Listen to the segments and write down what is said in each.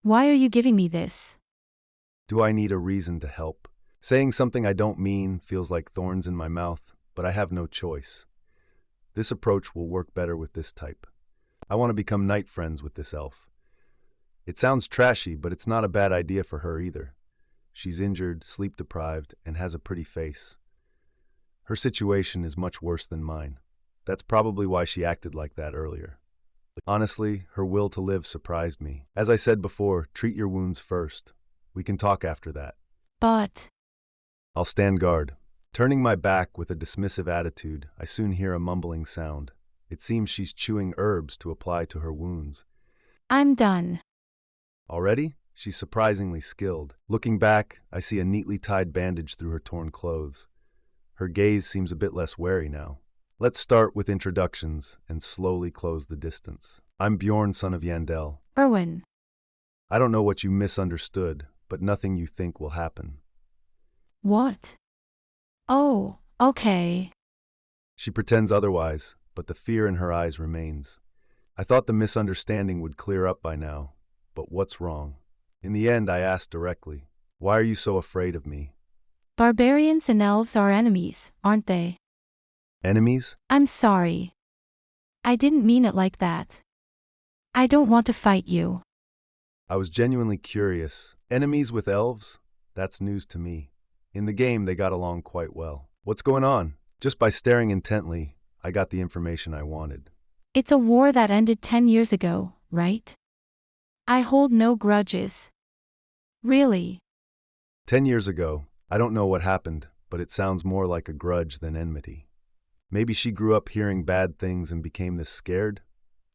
Why are you giving me this? Do I need a reason to help? Saying something I don't mean feels like thorns in my mouth, but I have no choice. This approach will work better with this type. I want to become night friends with this elf. It sounds trashy, but it's not a bad idea for her either. She's injured, sleep-deprived, and has a pretty face. Her situation is much worse than mine. That's probably why she acted like that earlier. Honestly, her will to live surprised me. As I said before, treat your wounds first. We can talk after that. But, I'll stand guard. Turning my back with a dismissive attitude, I soon hear a mumbling sound. It seems she's chewing herbs to apply to her wounds. I'm done. Already? She's surprisingly skilled. Looking back, I see a neatly tied bandage through her torn clothes. Her gaze seems a bit less wary now. Let's start with introductions and slowly close the distance. I'm Bjorn, son of Yandel. Erwin. I don't know what you misunderstood, but nothing you think will happen. What? Oh, okay. She pretends otherwise, but the fear in her eyes remains. I thought the misunderstanding would clear up by now, but what's wrong? In the end, I asked directly, why are you so afraid of me? Barbarians and elves are enemies, aren't they? Enemies? I'm sorry. I didn't mean it like that. I don't want to fight you. I was genuinely curious. Enemies with elves? That's news to me. In the game, they got along quite well. What's going on? Just by staring intently, I got the information I wanted. It's a war that ended 10 years ago, right? I hold no grudges. Really? 10 years ago, I don't know what happened, but it sounds more like a grudge than enmity. Maybe she grew up hearing bad things and became this scared?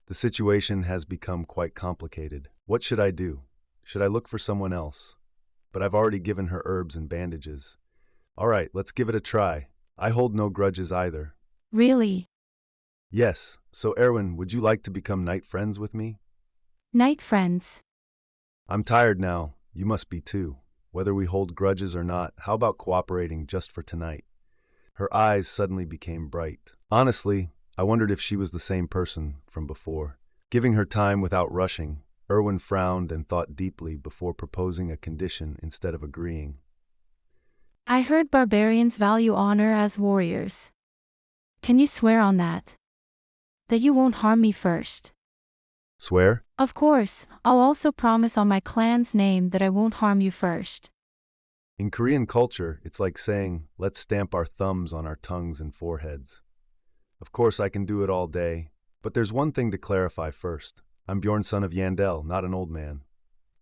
The situation has become quite complicated. What should I do? Should I look for someone else? But I've already given her herbs and bandages. All right, let's give it a try. I hold no grudges either. Really? Yes, so Erwin, would you like to become night friends with me? Night friends. I'm tired now. You must be too. Whether we hold grudges or not, how about cooperating just for tonight? Her eyes suddenly became bright. Honestly, I wondered if she was the same person from before. Giving her time without rushing, Erwin frowned and thought deeply before proposing a condition instead of agreeing. I heard barbarians value honor as warriors. Can you swear on that? That you won't harm me first? Swear? Of course, I'll also promise on my clan's name that I won't harm you first. In Korean culture, it's like saying, let's stamp our thumbs on our tongues and foreheads. Of course, I can do it all day, but there's one thing to clarify first. I'm Bjorn, son of Yandel, not an old man.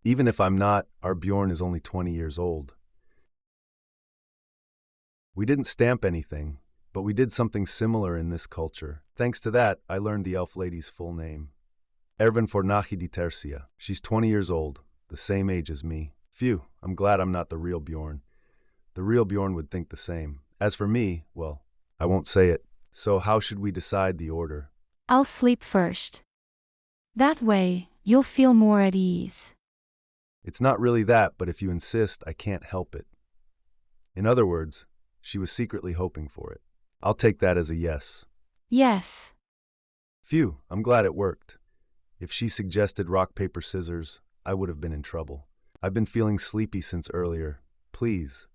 Even if I'm not, our Bjorn is only 20 years old. We didn't stamp anything, but we did something similar in this culture. Thanks to that, I learned the elf lady's full name. Erwin Fornachi di Tercia. She's 20 years old, the same age as me. Phew, I'm glad I'm not the real Bjorn. The real Bjorn would think the same. As for me, well, I won't say it. So how should we decide the order? I'll sleep first. That way, you'll feel more at ease. It's not really that, but if you insist, I can't help it. In other words, she was secretly hoping for it. I'll take that as a yes. Yes. Phew, I'm glad it worked. If she suggested rock, paper, scissors, I would have been in trouble. I've been feeling sleepy since earlier. Please,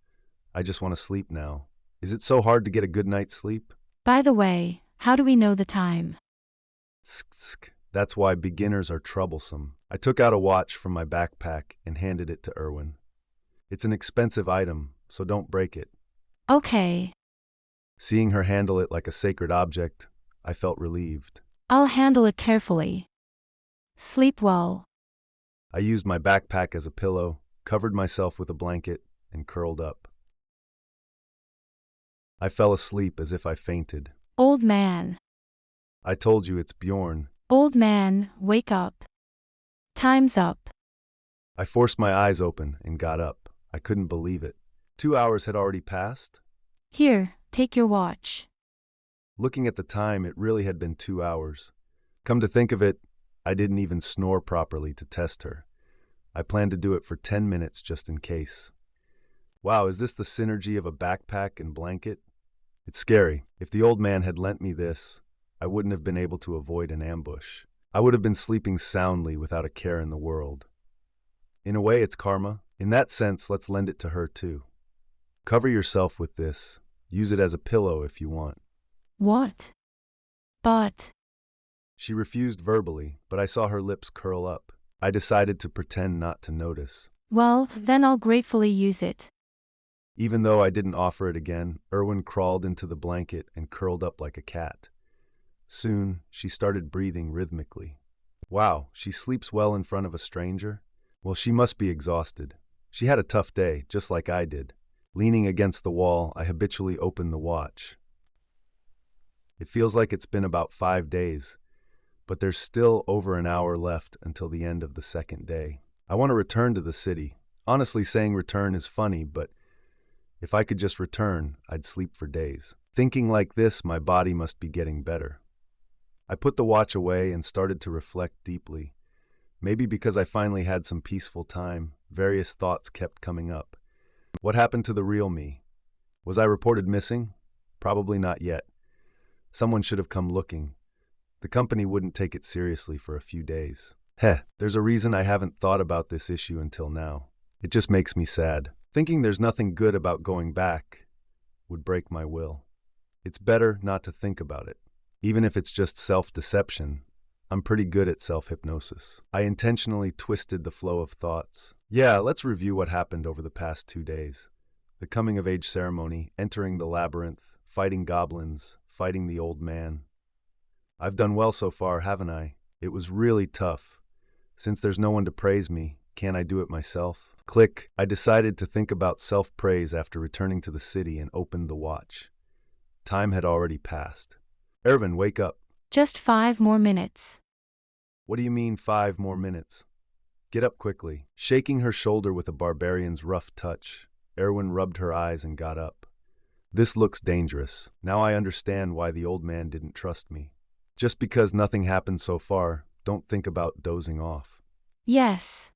I just want to sleep now. Is it so hard to get a good night's sleep? By the way, how do we know the time? Tsk. That's why beginners are troublesome. I took out a watch from my backpack and handed it to Erwin. It's an expensive item, so don't break it. Okay. Seeing her handle it like a sacred object, I felt relieved. I'll handle it carefully. Sleep well. I used my backpack as a pillow, covered myself with a blanket, and curled up. I fell asleep as if I fainted. Old man. I told you it's Bjorn. Old man, wake up. Time's up. I forced my eyes open and got up. I couldn't believe it. 2 hours had already passed? Here, take your watch. Looking at the time, it really had been 2 hours. Come to think of it, I didn't even snore properly to test her. I planned to do it for 10 minutes just in case. Wow, is this the synergy of a backpack and blanket? It's scary. If the old man had lent me this, I wouldn't have been able to avoid an ambush. I would have been sleeping soundly without a care in the world. In a way, it's karma. In that sense, let's lend it to her too. Cover yourself with this. Use it as a pillow if you want. What? But, She refused verbally, but I saw her lips curl up. I decided to pretend not to notice. well, then I'll gratefully use it. Even though I didn't offer it again, Erwin crawled into the blanket and curled up like a cat. Soon, she started breathing rhythmically. Wow, she sleeps well in front of a stranger? Well, she must be exhausted. She had a tough day, just like I did. Leaning against the wall, I habitually open the watch. It feels like it's been about 5 days, but there's still over an hour left until the end of the second day. I want to return to the city. Honestly, saying return is funny, but if I could just return, I'd sleep for days. Thinking like this, my body must be getting better. I put the watch away and started to reflect deeply. Maybe because I finally had some peaceful time, various thoughts kept coming up. What happened to the real me? Was I reported missing? Probably not yet. Someone should have come looking. The company wouldn't take it seriously for a few days. There's a reason I haven't thought about this issue until now. It just makes me sad. Thinking there's nothing good about going back would break my will. It's better not to think about it. Even if it's just self-deception, I'm pretty good at self-hypnosis. I intentionally twisted the flow of thoughts. Yeah, let's review what happened over the past 2 days. The coming-of-age ceremony, entering the labyrinth, fighting goblins, fighting the old man. I've done well so far, haven't I? It was really tough. Since there's no one to praise me, can't I do it myself? Click. I decided to think about self-praise after returning to the city and opened the watch. Time had already passed. Erwin, wake up. Just 5 more minutes. What do you mean 5 more minutes? Get up quickly. Shaking her shoulder with a barbarian's rough touch, Erwin rubbed her eyes and got up. This looks dangerous. Now I understand why the old man didn't trust me. Just because nothing happened so far, don't think about dozing off. Yes.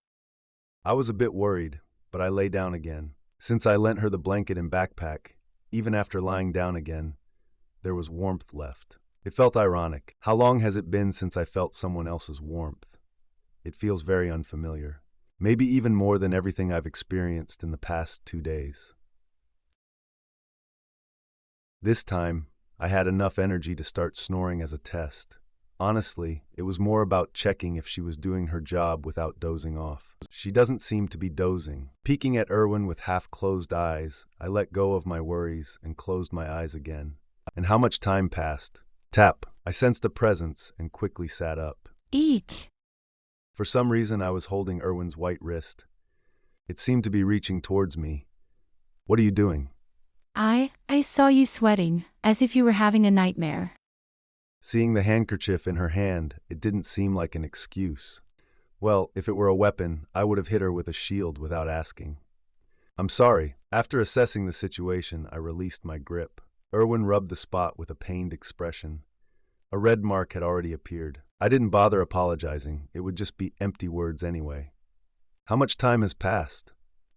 I was a bit worried, but I lay down again. Since I lent her the blanket and backpack, even after lying down again, there was warmth left. It felt ironic. How long has it been since I felt someone else's warmth? It feels very unfamiliar. Maybe even more than everything I've experienced in the past 2 days. This time, I had enough energy to start snoring as a test. Honestly, it was more about checking if she was doing her job without dozing off. She doesn't seem to be dozing. Peeking at Erwin with half-closed eyes, I let go of my worries and closed my eyes again. And how much time passed? Tap. I sensed a presence and quickly sat up. Eek. For some reason, I was holding Erwin's white wrist. It seemed to be reaching towards me. What are you doing? I saw you sweating, as if you were having a nightmare. Seeing the handkerchief in her hand, it didn't seem like an excuse. Well, if it were a weapon, I would have hit her with a shield without asking. I'm sorry. After assessing the situation, I released my grip. Erwin rubbed the spot with a pained expression. A red mark had already appeared. I didn't bother apologizing. It would just be empty words anyway. How much time has passed?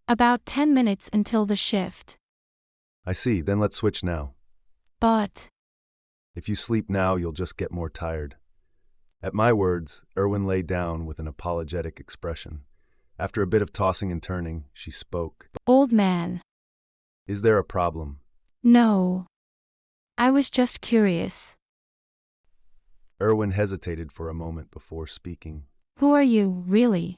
About 10 minutes until the shift. I see. Then let's switch now. But, If you sleep now, you'll just get more tired. At my words, Erwin lay down with an apologetic expression. After a bit of tossing and turning, she spoke. old man. Is there a problem? No. I was just curious. Erwin hesitated for a moment before speaking. Who are you, really?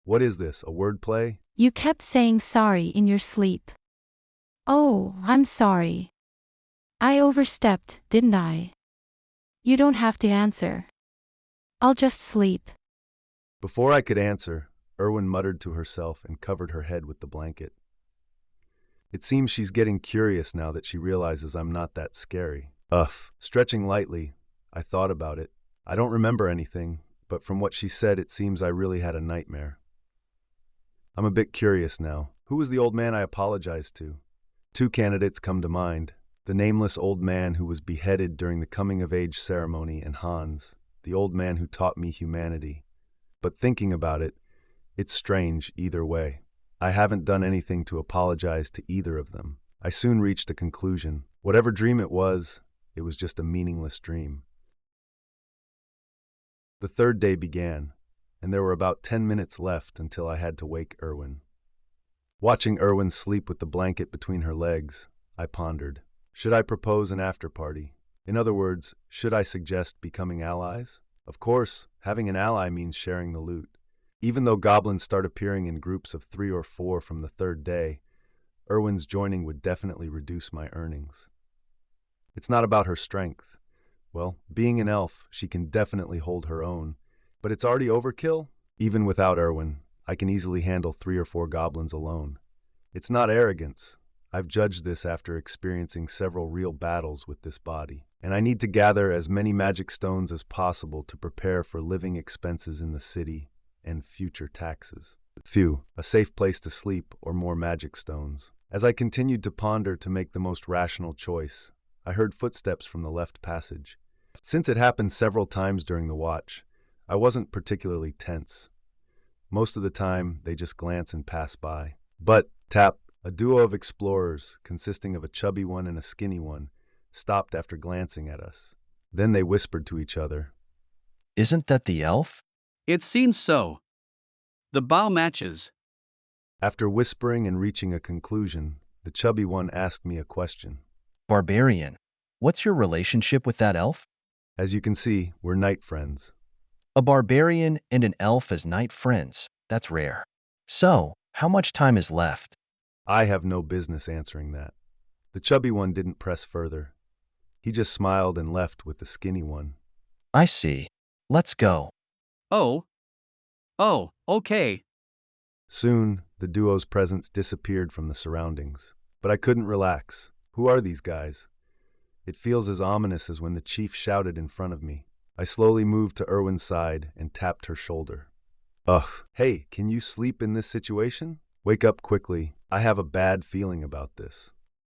What is this, a wordplay? You kept saying sorry in your sleep. Oh, I'm sorry. I overstepped, didn't I? You don't have to answer. I'll just sleep. Before I could answer, Erwin muttered to herself and covered her head with the blanket. It seems she's getting curious now that she realizes I'm not that scary. Stretching lightly, I thought about it. I don't remember anything, but from what she said, it seems I really had a nightmare. I'm a bit curious now. Who was the old man I apologized to? 2 candidates come to mind. The nameless old man who was beheaded during the coming-of-age ceremony and Hans, the old man who taught me humanity. But thinking about it, it's strange either way. I haven't done anything to apologize to either of them. I soon reached a conclusion. Whatever dream it was just a meaningless dream. The 3rd day began. and there were about 10 minutes left until I had to wake Erwin. Watching Erwin sleep with the blanket between her legs, I pondered. Should I propose an after-party? In other words, should I suggest becoming allies? Of course, having an ally means sharing the loot. Even though goblins start appearing in groups of 3 or 4 from the third day, Erwin's joining would definitely reduce my earnings. It's not about her strength. Well, being an elf, she can definitely hold her own. But it's already overkill? Even without Erwin, I can easily handle 3 or 4 goblins alone. It's not arrogance. I've judged this after experiencing several real battles with this body. And I need to gather as many magic stones as possible to prepare for living expenses in the city and future taxes. Phew, a safe place to sleep or more magic stones. As I continued to ponder to make the most rational choice, I heard footsteps from the left passage. Since it happened several times during the watch, I wasn't particularly tense. Most of the time, they just glance and pass by. But, tap, a duo of explorers, consisting of a chubby one and a skinny one, stopped after glancing at us. Then they whispered to each other. Isn't that the elf? It seems so. The bow matches. After whispering and reaching a conclusion, the chubby one asked me a question. Barbarian, what's your relationship with that elf? As you can see, we're knight friends. A barbarian and an elf as knight friends. That's rare. So, how much time is left? I have no business answering that. The chubby one didn't press further. He just smiled and left with the skinny one. I see. Let's go. Oh, okay. Soon, the duo's presence disappeared from the surroundings. But I couldn't relax. Who are these guys? It feels as ominous as when the chief shouted in front of me. I slowly moved to Erwin's side and tapped her shoulder. Ugh, hey, can you sleep in this situation? Wake up quickly. I have a bad feeling about this.